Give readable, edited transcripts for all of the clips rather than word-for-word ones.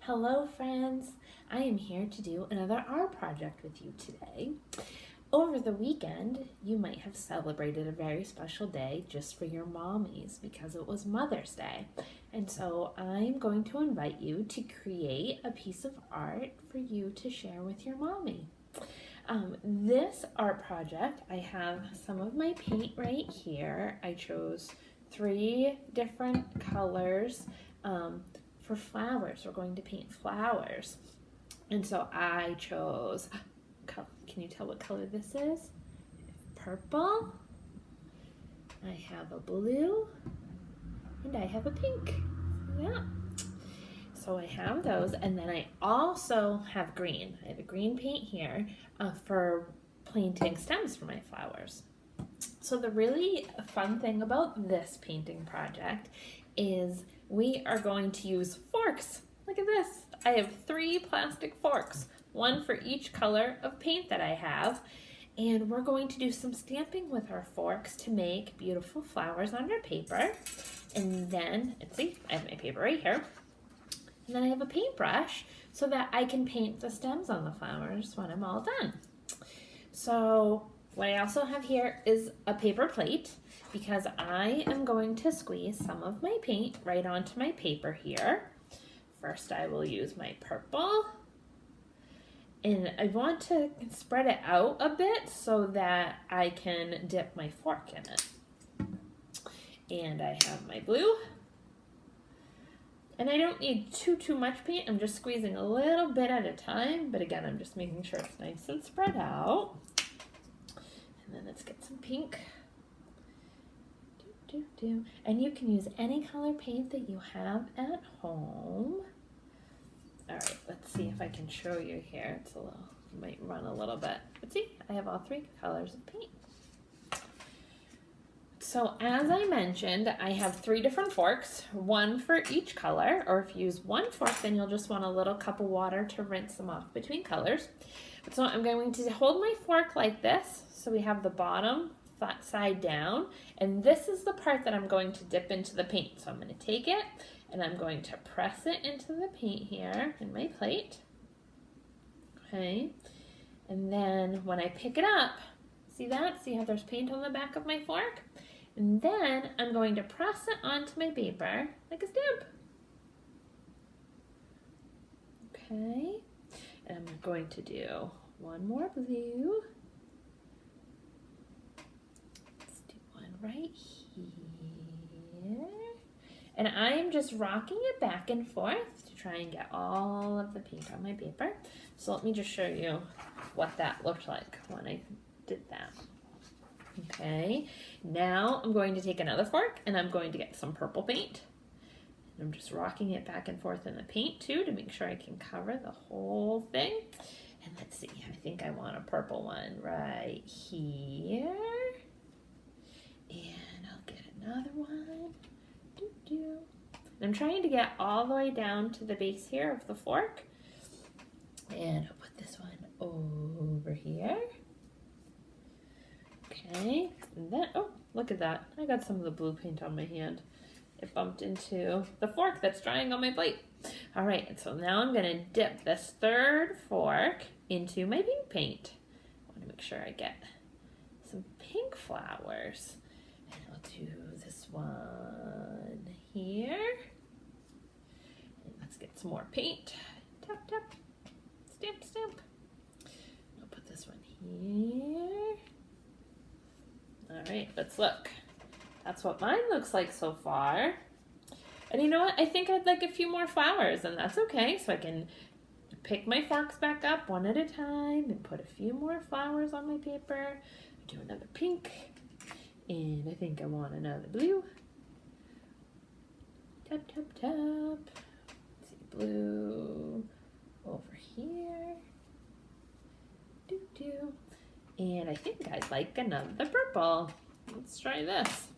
Hello friends, I am here to do another art project with you today. Over the weekend, you might have celebrated a very special day just for your mommies because it was Mother's Day. And so I'm going to invite you to create a piece of art for you to share with your mommy. This art project, I have some of my paint right here. I chose 3 different colors. For flowers, we're going to paint flowers. And so I chose, can you tell what color this is? Purple, I have a blue, and I have a pink. Yeah. So I have those, and then I also have green. I have a green paint here for planting stems for my flowers. So the really fun thing about this painting project is we are going to use forks. Look at this. I have 3 plastic forks, 1 for each color of paint that I have. And we're going to do some stamping with our forks to make beautiful flowers on our paper. And then, let's see, I have my paper right here. And then I have a paintbrush so that I can paint the stems on the flowers when I'm all done. So what I also have here is a paper plate because I am going to squeeze some of my paint right onto my paper here. First I will use my purple, and I want to spread it out a bit so that I can dip my fork in it. And I have my blue. And I don't need too much paint. I'm just squeezing a little bit at a time, but again, I'm just making sure it's nice and spread out. And then let's get some pink. And you can use any color paint that you have at home. All right, let's see if I can show you here. It's a little, might run a little bit. But see, I have all 3 colors of paint. So as I mentioned, I have 3 different forks, 1 for each color, or if you use 1 fork, then you'll just want a little cup of water to rinse them off between colors. So I'm going to hold my fork like this, so we have the bottom side down, and this is the part that I'm going to dip into the paint. So I'm going to take it, and I'm going to press it into the paint here in my plate. Okay, and then when I pick it up, see that? See how there's paint on the back of my fork? And then I'm going to press it onto my paper like a stamp. Okay, and I'm going to do 1 more blue. Let's do 1 right here. And I'm just rocking it back and forth to try and get all of the paint on my paper. So let me just show you what that looked like when I did that. Okay, now I'm going to take another fork and I'm going to get some purple paint. And I'm just rocking it back and forth in the paint too to make sure I can cover the whole thing. And let's see, I think I want a purple one right here. And I'll get another one. And I'm trying to get all the way down to the base here of the fork. And I'll put this one over here. Okay, and then, oh, look at that. I got some of the blue paint on my hand. It bumped into the fork that's drying on my plate. All right, so now I'm gonna dip this 3rd fork into my pink paint. I wanna make sure I get some pink flowers. And I'll do this one here. And let's get some more paint. Tap, tap, stamp, stamp. I'll put this one here. All right, let's look. That's what mine looks like so far. And you know what? I think I'd like a few more flowers, and that's okay. So I can pick my forks back up 1 at a time and put a few more flowers on my paper. Do another pink. And I think I want another blue. Tap, tap, tap. Let's see, blue over here. And I think I'd like another purple. Let's try this.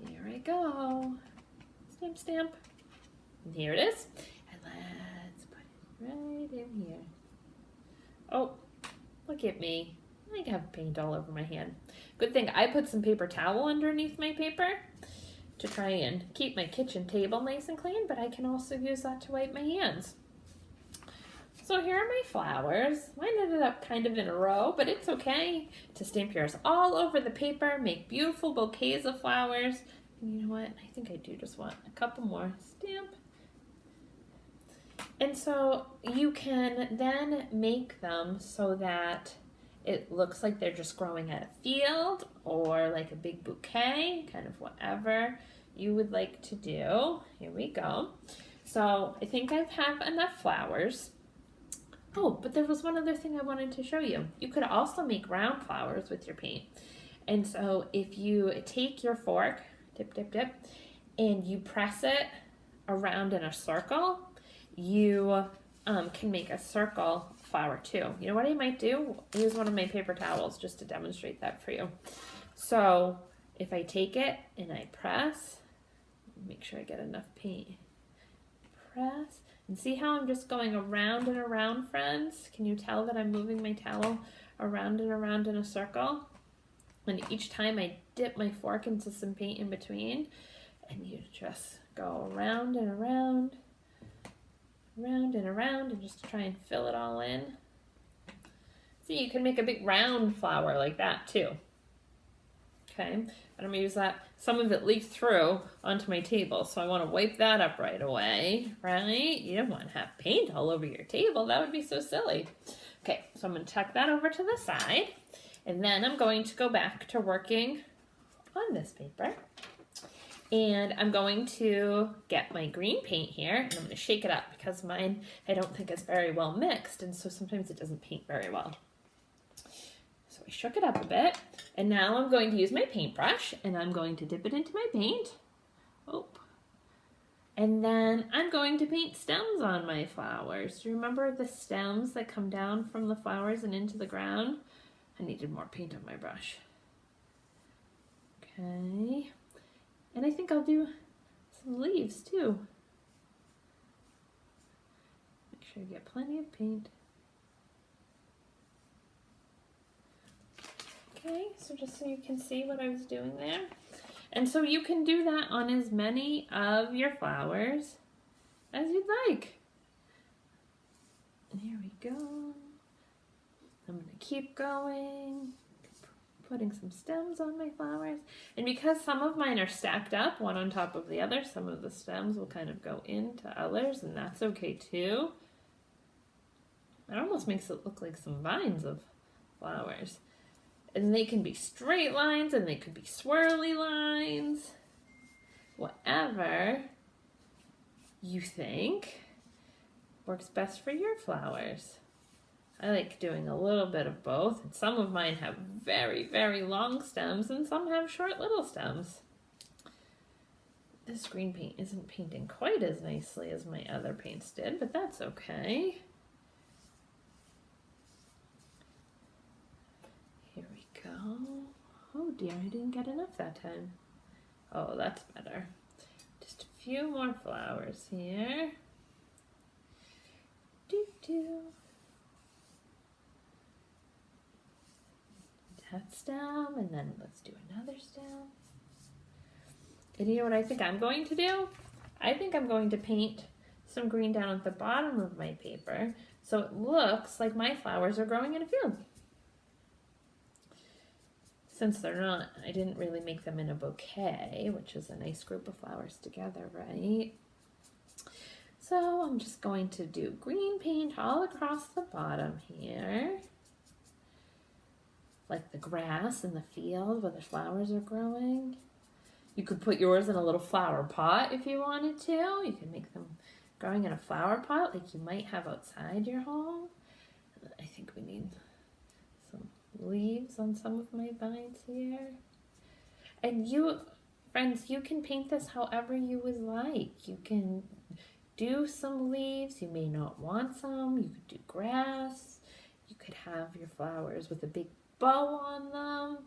Here I go. Stamp, stamp. And here it is. And let's put it right in here. Oh, look at me. I have paint all over my hand. Good thing I put some paper towel underneath my paper to try and keep my kitchen table nice and clean, but I can also use that to wipe my hands. So here are my flowers. Mine ended up kind of in a row, but it's okay to stamp yours all over the paper, make beautiful bouquets of flowers. And you know what? I think I do just want a couple more stamp. And so you can then make them so that it looks like they're just growing at a field or like a big bouquet, kind of whatever you would like to do. Here we go. So I think I have enough flowers. Oh, but there was one other thing I wanted to show you. You could also make round flowers with your paint. And so if you take your fork, dip, dip, dip, and you press it around in a circle, you can make a circle flower too. You know what I might do? Use one of my paper towels just to demonstrate that for you. So if I take it and I press, make sure I get enough paint, press, and see how I'm just going around and around, friends? Can you tell that I'm moving my towel around and around in a circle? And each time I dip my fork into some paint in between, and you just go around and around, around and around, and just try and fill it all in. See, you can make a big round flower like that too. Okay, and I'm gonna use that. Some of it leaked through onto my table, so I want to wipe that up right away, right? You don't want to have paint all over your table. That would be so silly. Okay, so I'm going to tuck that over to the side, and then I'm going to go back to working on this paper. And I'm going to get my green paint here, and I'm going to shake it up because mine, I don't think is very well mixed, and so sometimes it doesn't paint very well. So I shook it up a bit, and now I'm going to use my paintbrush, and I'm going to dip it into my paint. Oh. And then I'm going to paint stems on my flowers. Do you remember the stems that come down from the flowers and into the ground? I needed more paint on my brush. Okay. And I think I'll do some leaves too. Make sure you get plenty of paint. Okay, so just so you can see what I was doing there. And so you can do that on as many of your flowers as you'd like. And here we go. I'm going to keep going, putting some stems on my flowers. And because some of mine are stacked up, one on top of the other, some of the stems will kind of go into others, and that's okay too. It almost makes it look like some vines of flowers. And they can be straight lines, and they could be swirly lines. Whatever you think works best for your flowers. I like doing a little bit of both. And some of mine have very, very long stems, and some have short little stems. This green paint isn't painting quite as nicely as my other paints did, but that's okay. Go. Oh dear, I didn't get enough that time. Oh, that's better. Just a few more flowers here. Doo-doo. That stem, and then let's do another stem. And you know what I think I'm going to do? I think I'm going to paint some green down at the bottom of my paper so it looks like my flowers are growing in a field. Since they're not, I didn't really make them in a bouquet, which is a nice group of flowers together, right? So I'm just going to do green paint all across the bottom here. Like the grass in the field where the flowers are growing. You could put yours in a little flower pot if you wanted to. You can make them growing in a flower pot like you might have outside your home. I think we need some leaves on some of my vines here. And you, friends, you can paint this however you would like. You can do some leaves. You may not want some. You could do grass. You could have your flowers with a big bow on them.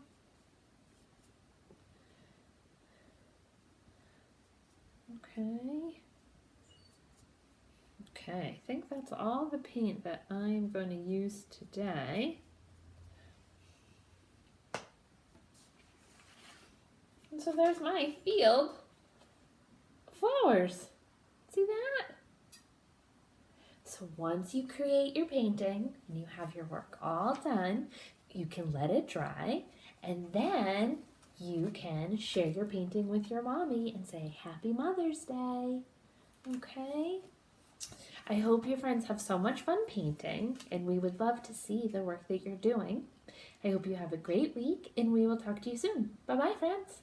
Okay, I think that's all the paint that I'm going to use today. And so there's my field flowers. See that? So once you create your painting and you have your work all done, you can let it dry, and then you can share your painting with your mommy and say, Happy Mother's Day. Okay? I hope your friends have so much fun painting, and we would love to see the work that you're doing. I hope you have a great week, and we will talk to you soon. Bye-bye, friends.